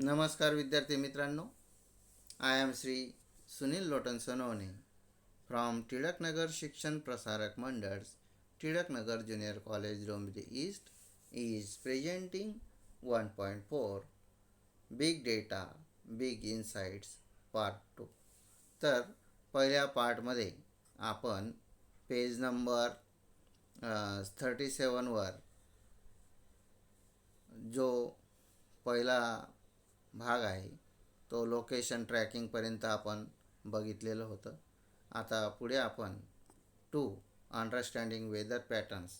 नमस्कार विद्यार्थी मित्रांनो. I am Shri Sunil Lotan Sonawane from Tilaknagar Shikshan Prasarak Mandal's Tilaknagar junior college Dombivli east is presenting 1.4 big data big insights part 2. तर पहिल्या पार्टमध्ये आपण पेज नंबर 37वर जो पहिला भाग आहे तो लोकेशन ट्रॅकिंगपर्यंत आपण बघितलेलं होतं. आता पुढे आपण अंडरस्टँडिंग वेदर पॅटर्न्स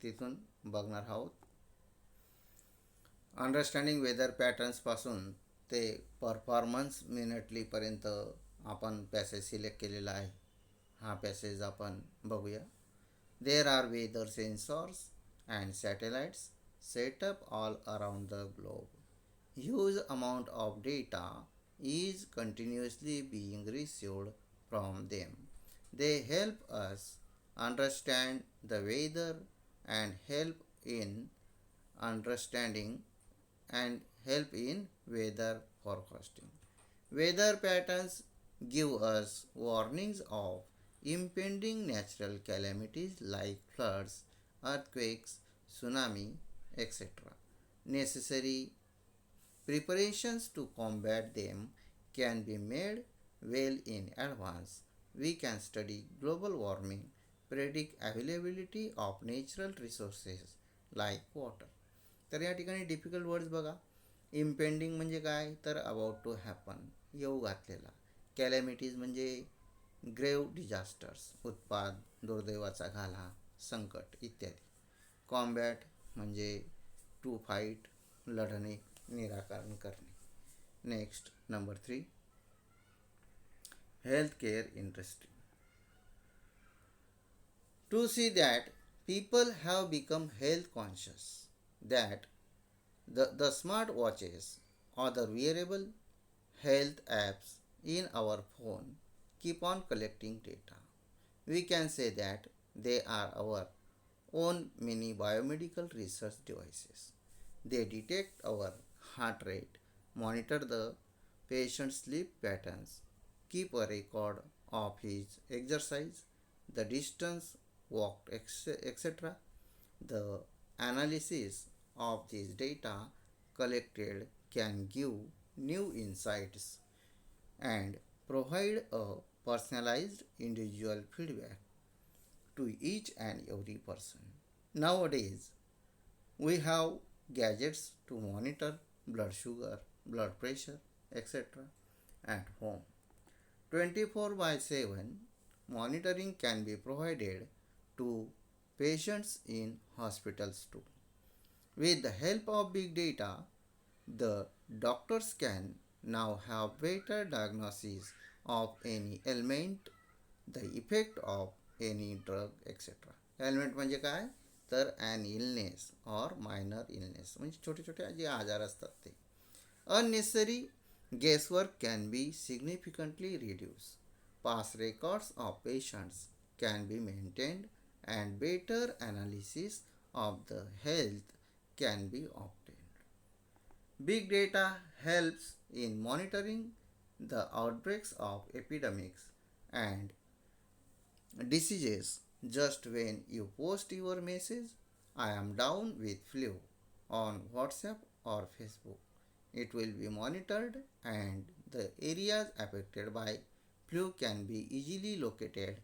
तिथून बघणार आहोत. अंडरस्टँडिंग वेदर पॅटर्न्सपासून ते परफॉर्मन्स मिनिटलीपर्यंत आपण पॅसेज सिलेक्ट केलेला आहे. हा पॅसेज आपण बघूया. There are weather sensors and satellites set up all around the globe. Huge amount of data is continuously being received from them. They help us understand the weather and help in weather forecasting. Weather patterns give us warnings of impending natural calamities like floods, earthquakes, tsunami, etc. Necessary preparations to combat them can be made well in advance. We can study global warming, predict availability of natural resources like water. तर या ठिकाणी difficult words बघा. Impending म्हणजे काय, तर about to happen, येऊ घातलेला. Calamities म्हणजे ग्रेव डिझास्टर्स, उत्पात, दुर्दैवाचा घाला, संकट इत्यादी. कॉम्बॅट म्हणजे टू फाईट, लढणे, निराकरण करणे. Next number 3, health care industry. To see that people have become health conscious, that the smart watches or the wearable health apps in our phone keep on collecting data. We can say that they are our own mini biomedical research devices. They detect our heart rate, monitor the patient's sleep patterns, keep a record of his exercise, the distance walked, etc. The analysis of this data collected can give new insights and provide a personalized individual feedback to each and every person. Nowadays, we have gadgets to monitor blood sugar, blood pressure, etc. at home. 24/7 monitoring can be provided to patients in hospitals too. With the help of big data, the doctors can now have better diagnosis of any ailment, the effect of any drug, etc. Ailment म्हणजे काय, तर an illness or minor illness म्हणजे छोटे छोटे जे आजार असतात ते. Unnecessary guesswork can be significantly reduced. Past records of patients can be maintained and better analysis of the health can be obtained. Big data helps in monitoring the outbreaks of epidemics and diseases. Just when you post your message, "I am down with flu" on WhatsApp or Facebook, it will be monitored and the areas affected by flu can be easily located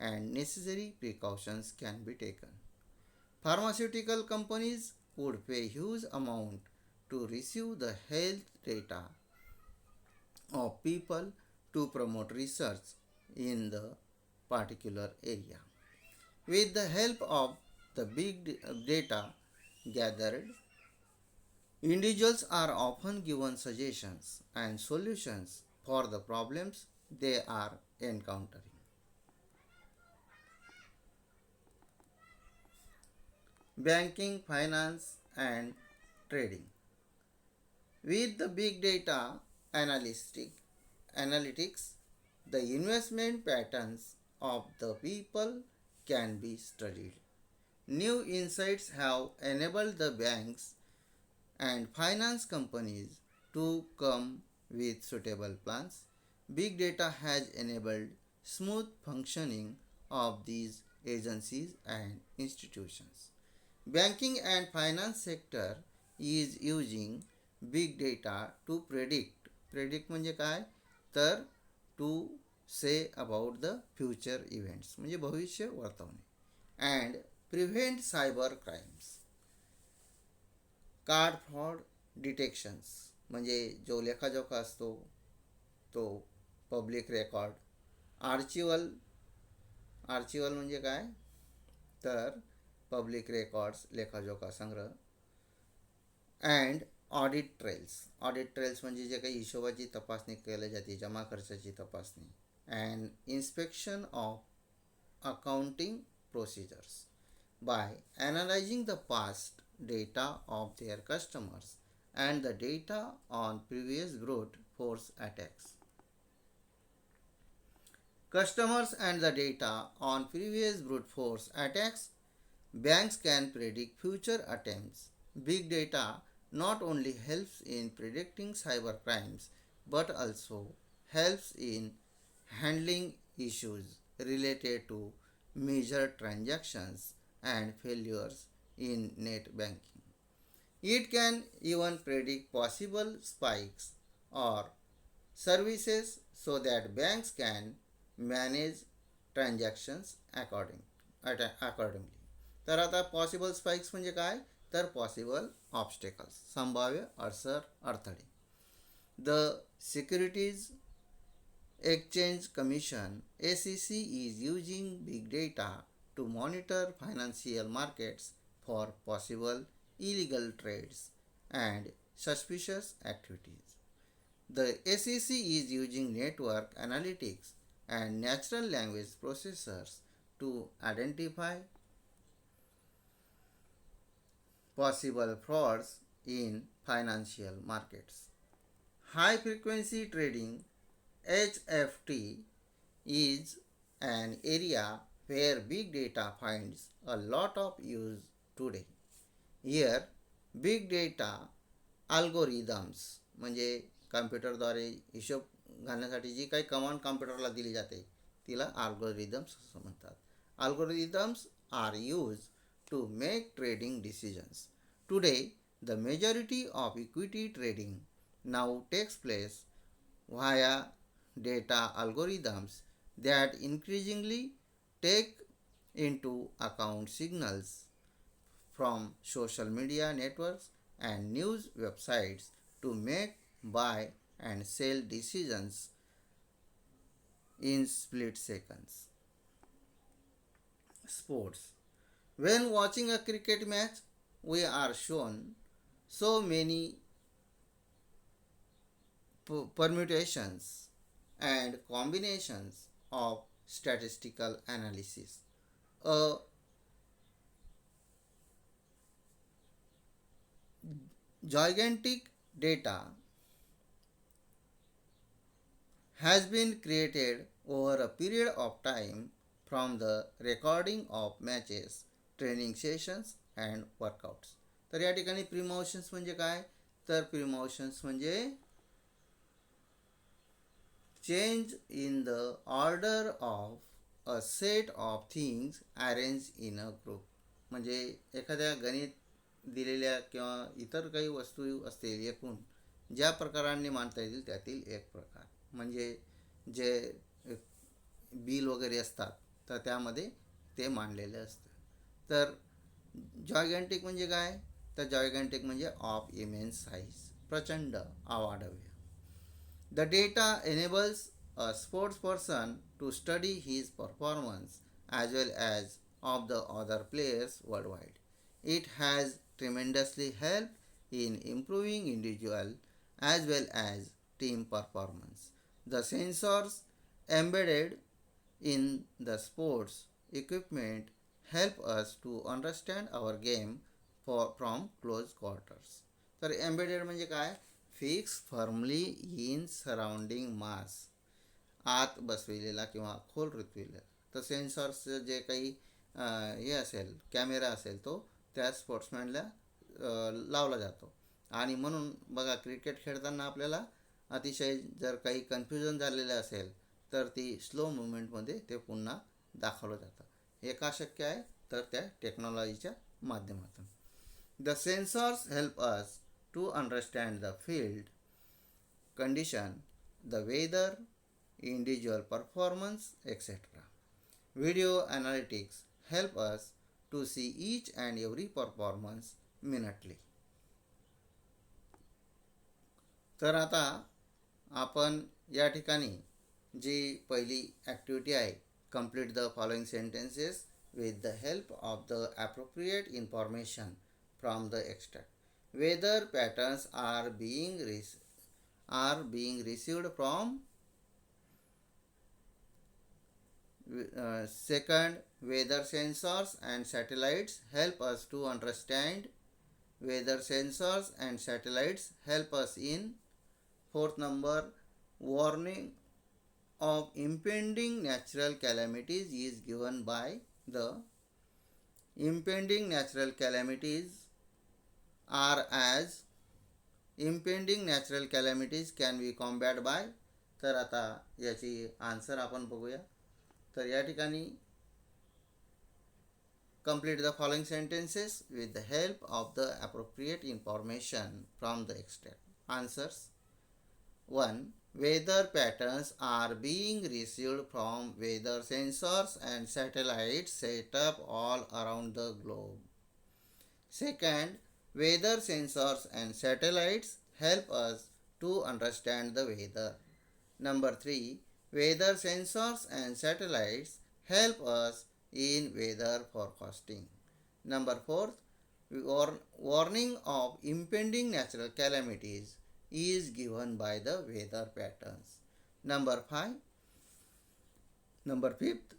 and necessary precautions can be taken. Pharmaceutical companies would pay huge amount to receive the health data of people to promote research in the particular area. With the help of the big data gathered, individuals are often given suggestions and solutions for the problems they are encountering. Banking, finance, and trading. With the big data analytics, the investment patterns of the people can be studied. New insights have enabled the banks and finance companies to come with suitable plans. Big data has enabled smooth functioning of these agencies and institutions. Banking and finance sector is using big data to predict म्हणजे काय तर to say about the future events म्हणजे भविष्य वर्तवणे and prevent cyber crimes. Card fraud detections म्हणजे जो लेखाजोखा असतो तो पब्लिक रेकॉर्ड आर्चिवल म्हणजे काय तर पब्लिक रेकॉर्ड्स लेखाजोखा संग्रह अँड ऑडिट ट्रेल्स म्हणजे जे काही हिशोबाची तपासणी केली जाते जमा खर्चाची तपासणी and inspection of accounting procedures by analyzing the past data of their customers and the data on previous brute force attacks. Customers and the data on previous brute force attacks, banks can predict future attempts. Big data not only helps in predicting cyber crimes but also helps in handling issues related to major transactions and failures in net banking. It can even predict possible spikes or services so that banks can manage transactions accordingly. तर आता possible spikes म्हणजे काय तर possible obstacles संभाव्य अडथळे. The securities Exchange Commission (SEC) is using big data to monitor financial markets for possible illegal trades and suspicious activities. The SEC is using network analytics and natural language processors to identify possible frauds in financial markets. High frequency trading (HFT) is an area where big data finds a lot of use today. Here, big data algorithms म्हणजे कम्प्युटरद्वारे हिशोब घालण्यासाठी जी काही command कम्प्युटरला दिली जाते तिला algorithms असं म्हणतात. Algorithms are used to make trading decisions. Today, the majority of equity trading now takes place via data algorithms that increasingly take into account signals from social media networks and news websites to make buy and sell decisions in split seconds. Sports. When watching a cricket match, we are shown so many permutations and combinations of statistical analysis. A gigantic data has been created over a period of time from the recording of matches, training sessions and workouts. तर या ठिकाणी प्रिमोशन्स म्हणजे काय तर प्रिमोशन्स म्हणजे change in the order of a set of things arranged in a group. म्हणजे एखाद्या गणित दिलेल्या किंवा इतर काही वस्तू असतील एकूण ज्या प्रकारांनी मांडता येतील त्यातील एक प्रकार म्हणजे जे बिल वगैरे असतात तर त्यामध्ये ते मांडलेले असतं. तर जॉयगॅन्टिक म्हणजे काय तर जॉयगॅन्टिक म्हणजे ऑफ इमेन्स साईज प्रचंड अवाढव्य. The data enables a sports person to study his performance as well as of the other players worldwide. It has tremendously helped in improving individual as well as team performance. The sensors embedded in the sports equipment help us to understand our game from close quarters. तर embedded म्हणजे काय fix firmly in surrounding मास आत बसविलेला किंवा खोल रुतविलेला. तर सेन्सॉर्सचं जे काही हे असेल camera असेल तो त्या स्पोर्ट्समॅनला लावला जातो आणि म्हणून बघा क्रिकेट खेळताना आपल्याला अतिशय जर काही कन्फ्युजन झालेलं असेल तर ती स्लो मुवमेंटमध्ये ते पुन्हा दाखवलं जातं. हे का शक्य आहे? तर त्या टेक्नॉलॉजीच्या माध्यमातून. The sensors help us to understand the field condition, the weather, individual performance, etc. Video analytics help us to see each and every performance minutely. तर आता आपण या ठिकाणी जी पहिली ॲक्टिव्हिटी आहे, complete the following sentences with the help of the appropriate information from the extract. Weather patterns are being received from second, weather sensors and satellites help us to understand. Weather sensors and satellites help us in. Fourth number, warning of impending natural calamities is given by the impending natural calamities are as impending natural calamities can be combated by. तर आता याची answer आपण बघूया. तर या ठिकाणी complete the following sentences with the help of the appropriate information from the extract. Answers. 1. Weather patterns are being received from weather sensors and satellites set up all around the globe. Second, weather sensors and satellites help us to understand the weather. Number 3. Weather sensors and satellites help us in weather forecasting. Number 4. Warning of impending natural calamities is given by the weather patterns. Number 5th,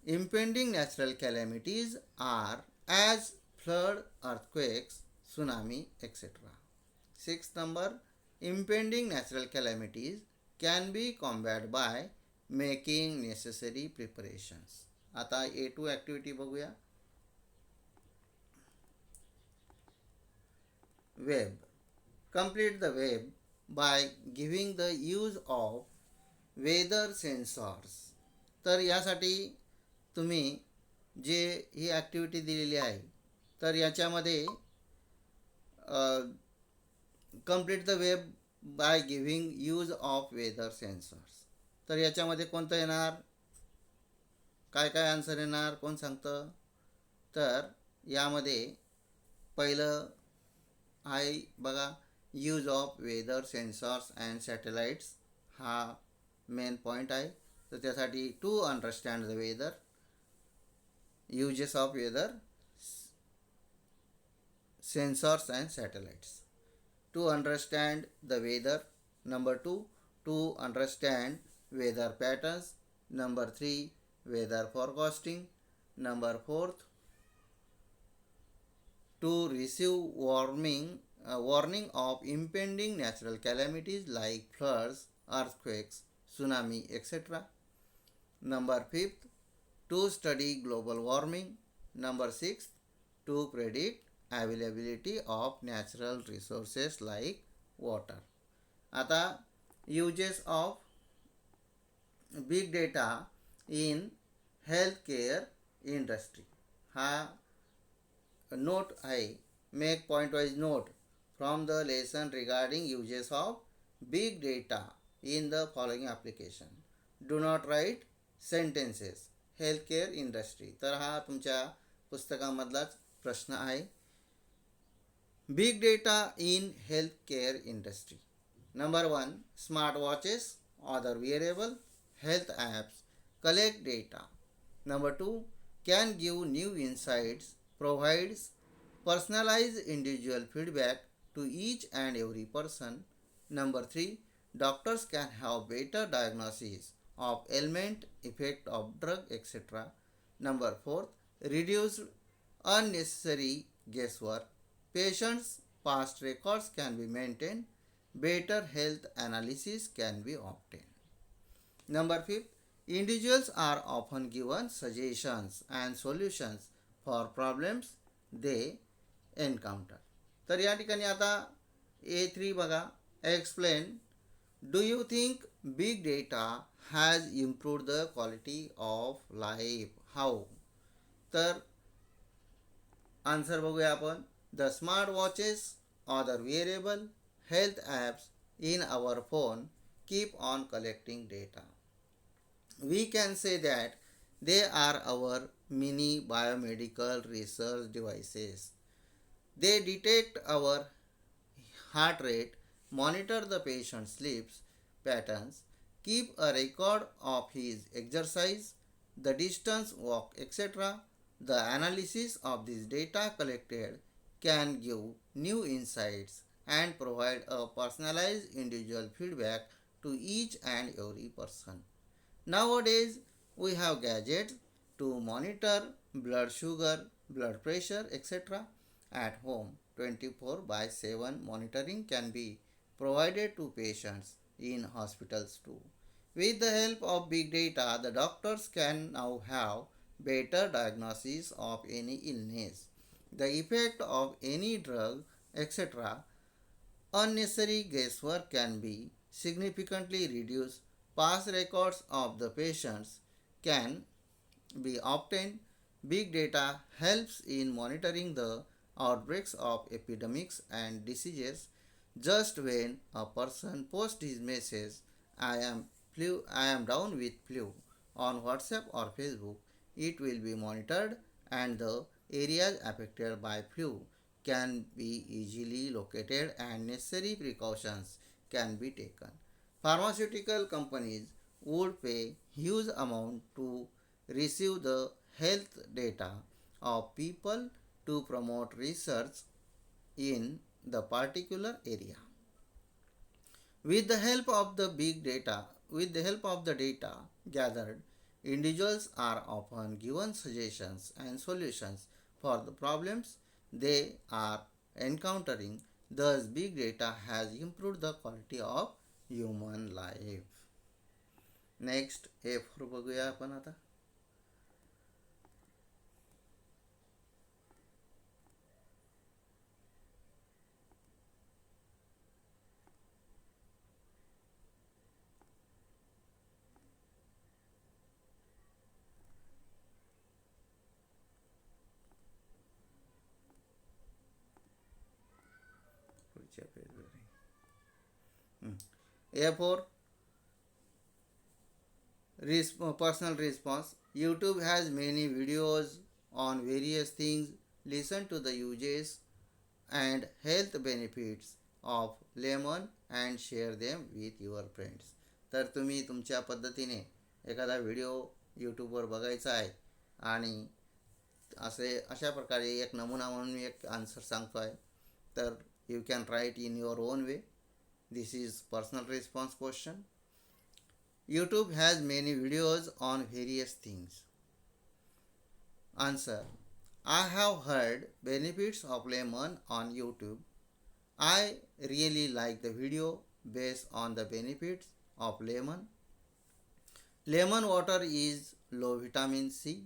impending natural calamities are as flood, earthquakes, tsunami, etc. Sixth number, impending natural calamities can be combated by making necessary preparations. आता A2 activity बघूया. Web. Complete the web by giving the use of weather sensors. तर यासाठी तुम्ही जे ही activity दिलेली आहे तर याच्यामध्ये complete the web by giving use of weather sensors. तर याच्यामध्ये कोणतं येणार? काय काय आन्सर येणार? कोण सांगतं? तर यामध्ये पहिलं आहे बघा, use of weather sensors and satellites हा मेन पॉईंट आहे. तर त्यासाठी to understand the weather, uses of weather sensors and satellites. To understand the weather. Number 2, to understand weather patterns. Number 3, weather forecasting. Number 4, to receive warning of impending natural calamities like floods, earthquakes, tsunami, etc. Number 5, to study global warming. Number 6, to predict availability of natural resources like water. आता uses of big data in healthcare industry हा note आहे. Make point wise note from the lesson regarding uses of big data in the following application. Do not write sentences. Healthcare industry. तर हा तुमच्या पुस्तकामधलाच प्रश्न आहे. Big data in healthcare industry. Number 1, smart watches, other wearable, health apps collect data. Number 2, can give new insights, provides personalise individual feedback to each and every person. Number 3, doctors can have better diagnosis of ailment, effect of drug, etc. Number 4, reduce unnecessary guesswork. Patients' past records can be maintained. Better health analysis can be obtained. Number 5, individuals are often given suggestions and solutions for problems they encounter. तर या ठिकाणी आता A3 बघा, explain. Do you think big data has improved the quality of life? How? तर answer बघूया आपण. The smart watches or the wearable health apps in our phone keep on collecting data. We can say that they are our mini biomedical research devices. They detect our heart rate, monitor the patient's sleep patterns, keep a record of his exercise, the distance walk, etc. The analysis of this data collected can give new insights and provide a personalized individual feedback to each and every person. Nowadays, we have gadgets to monitor blood sugar, blood pressure, etc. at home. 24 by 7 monitoring can be provided to patients in hospitals too. With the help of big data, the doctors can now have better diagnosis of any illness, the effect of any drug, etc. Unnecessary guesswork can be significantly reduced. Past records of the patients can be obtained. Big data helps in monitoring the outbreaks of epidemics and diseases. Just when a person posts his message, I am down with flu on WhatsApp or Facebook, it will be monitored and the areas affected by flu can be easily located and necessary precautions can be taken. Pharmaceutical companies would pay huge amount to receive the health data of people to promote research in the particular area. With the help of the data gathered, individuals are often given suggestions and solutions for the problems they are encountering. Thus, big data has improved the quality of human life. Next A4 बघूया आपण आता. पुढच्या पेजवर A4 personal response. YouTube has many videos on various things. Listen to the uses and health benefits of lemon and share them with your friends. तर तुम्ही तुमच्या पद्धतीने एखादा व्हिडिओ यूट्यूबवर बघायचा आहे आणि अशा प्रकारे एक नमुना म्हणून मी एक आन्सर सांगतो आहे. तर you can write in your own way. This is personal response question. YouTube has many videos on various things. Answer. I have heard benefits of lemon on YouTube. I really like the video based on the benefits of lemon. Lemon water is low vitamin C.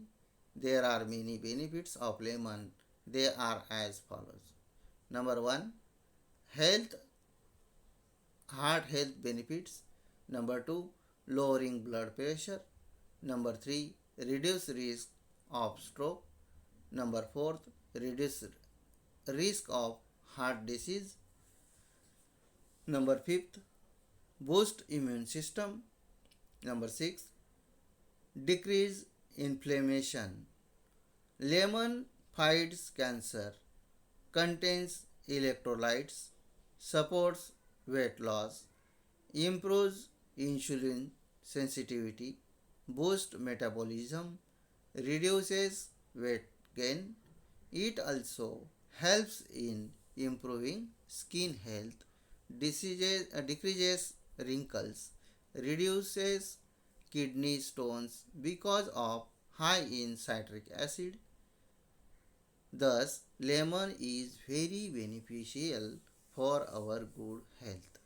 There are many benefits of lemon. They are as follows. Number 1, health, heart health benefits. Number 2, lowering blood pressure. Number 3, reduce risk of stroke. Number 4, reduce risk of heart disease. Number 5, boost immune system. Number 6, decrease inflammation. Lemon fights cancer, contains electrolytes, supports weight loss, improves insulin sensitivity, boosts metabolism, reduces weight gain. It also helps in improving skin health, decreases wrinkles, reduces kidney stones because of high in citric acid. Thus, lemon is very beneficial for our good health.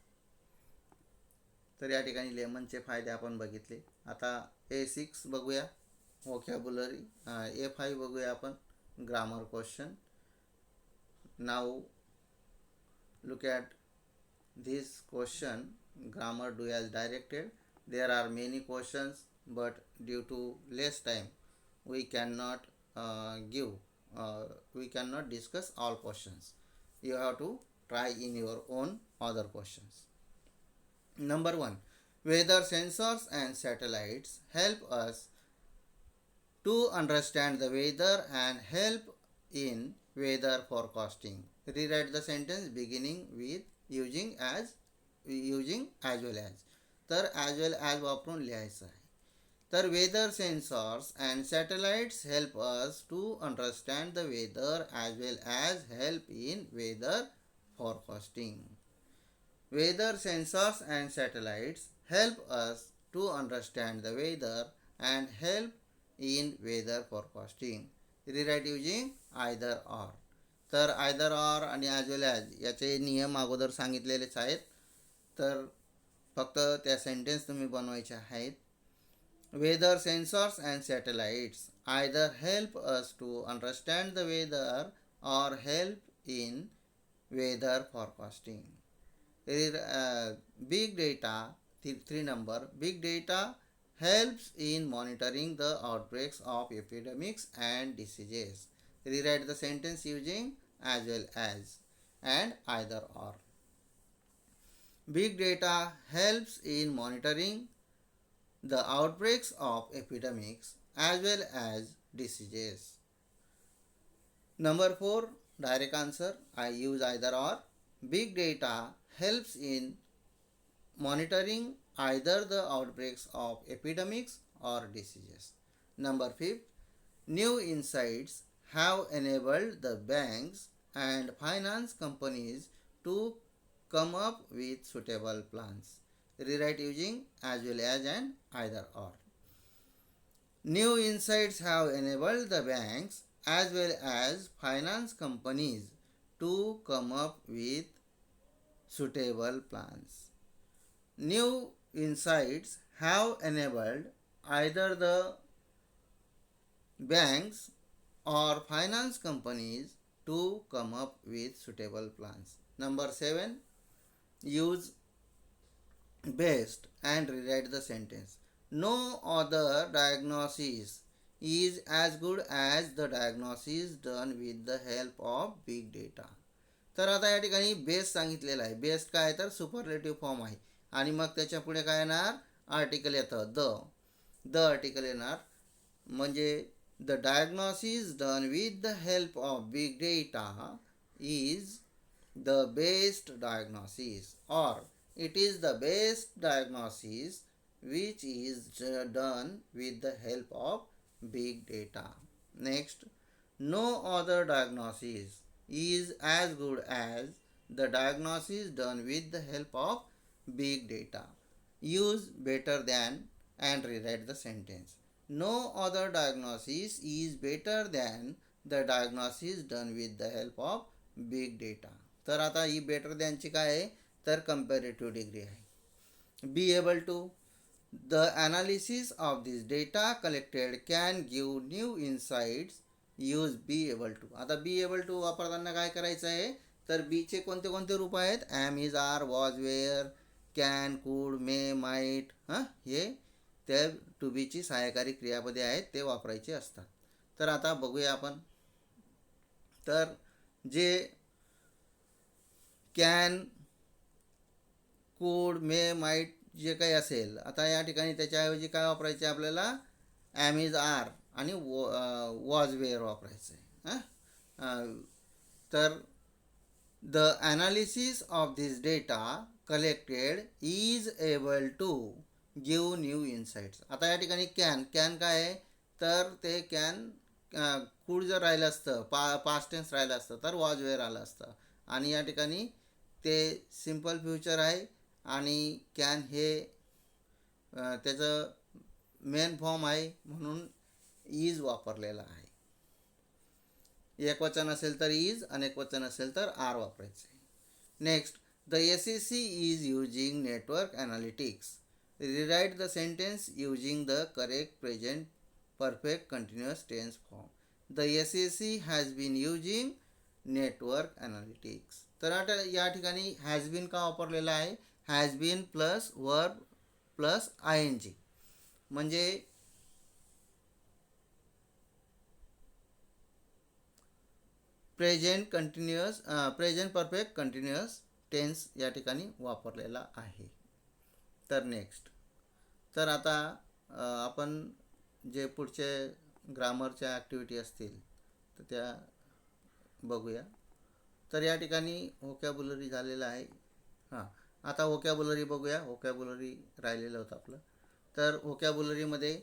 तर या ठिकाणी लेमनचे फायदे आपण बघितले. आता A6 बघूया, vocabulary. A5 बघूया आपण, grammar question. Now look at this question grammar do as directed. There are many questions, but due to less time, we cannot give, we cannot discuss all questions. You have to try in your own other questions. Number one, weather sensors and satellites help us to understand the weather and help in weather forecasting. Rewrite the sentence beginning with using as well as. तर as well as वापरून लिहायचं आहे. तर weather sensors and satellites help us to understand the weather as well as help in weather forecasting. Weather sensors and satellites help us to understand the weather and help in weather forecasting. Rewrite using either or. तर either or आणि as well as याचे नियम अगोदर सांगितलेलेच आहेत. तर फक्त त्या sentence तुम्ही बनवायचे आहेत. Weather sensors and satellites either help us to understand the weather or help in weather forecasting. Big data, 3 number, big data helps in monitoring the outbreaks of epidemics and diseases. Rewrite the sentence using as well as and either or. Big data helps in monitoring the outbreaks of epidemics as well as diseases. Number 4, direct answer. I use either or. Big data helps in monitoring either the outbreaks of epidemics or diseases. Number 5, new insights have enabled the banks and finance companies to come up with suitable plans. Rewrite using as well as and either or. New insights have enabled the banks as well as finance companies to come up with suitable plans. New insights have enabled either the banks or finance companies to come up with suitable plans. Number 7, use best and rewrite the sentence. No other diagnosis is as good as the diagnosis done with the help of big data. तर आता या ठिकाणी best सांगितलेला आहे. Best काय तर superlative form आहे आणि मग त्याच्या पुढे काय येणार, आर्टिकल येतं द आर्टिकल येणार. म्हणजे the diagnosis done with the help of big data is the best diagnosis और it is the best diagnosis which is done with the help of big data. Next, no other diagnosis is as good as the diagnosis done with the help of big data. Use better than and rewrite the sentence. No other diagnosis is better than the diagnosis done with the help of big data. तर आता ही better दॅनची काय आहे तर comparative degree आहे. Be able to, the analysis of this data collected can give new insights. Use be able to. आता be able to वापरताना काय करायचं आहे तर बीचे कोणते कोणते रूप आहेत, am, is, are, was, were, can, could, may, might, हे त्या टू बीची सहाय्यकारी क्रियापदे आहेत ते वापरायचे असतात. तर आता बघूया आपण. तर जे कॅन, कुड, मे, माईट जे काही असेल, आता या ठिकाणी त्याच्याऐवजी काय वापरायचे आपल्याला, ॲम, इज, आर आणि वॉज, वेअर वापरायचं आहे. तर the analysis of this data collected is able to give new insights. आता या ठिकाणी कॅन काय आहे तर ते कॅन कुड जर राहिलं असतं, पास्ट टेन्स राहिलं असतं तर वॉज, वेअर आलं असतं. आणि या ठिकाणी ते सिम्पल फ्युचर आहे आणि कॅन हे त्याचं मेन फॉर्म आहे म्हणून इज वापरलेला आहे. एकवचन असेल तर इज, अनेक वचन असेल तर आर वापरायचे. Next, the SEC is using network analytics. Rewrite the sentence using the correct present perfect continuous tense form. The SEC has been using network analytics. तर आता या ठिकाणी हॅज बीन का वापरलेला आहे, has been plus verb plus I N G, म्हणजे present perfect continuous tense या ठिकाणी वापरलेला आहे. तर नेक्स्ट, तर आता आपण जे पुढचे ग्रामरच्या ॲक्टिव्हिटी असतील तर त्या बघूया. तर या ठिकाणी व्होकॅब्युलरी झालेलं आहे. हां, आता व्होकॅब्युलरी बघूया. व्होकॅब्युलरी राहिलेलं होतं आपलं. तर व्होकॅब्युलरीमध्ये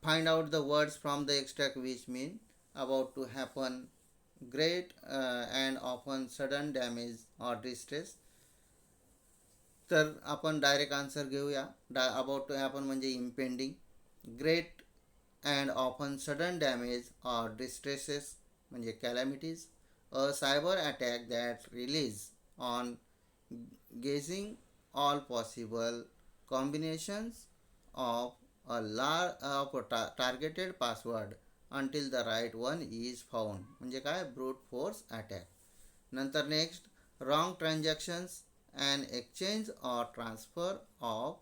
find out the words from the extract which mean about to happen, great and often sudden damage or distress. तर आपण डायरेक्ट आन्सर घेऊया. अबाउट टू हॅपन म्हणजे impending, great and often sudden damage or distresses म्हणजे calamities, a cyber attack that relies on gauging all possible combinations of a targeted password until the right one is found म्हणजे काय, brute force attack. नंतर next, wrong transactions and exchange or transfer of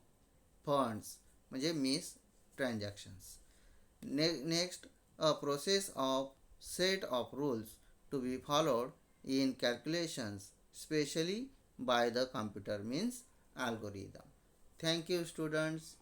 funds म्हणजे miss transactions. Next, a process of set of rules to be followed in calculations specially by the computer means algorithm. Thank you students.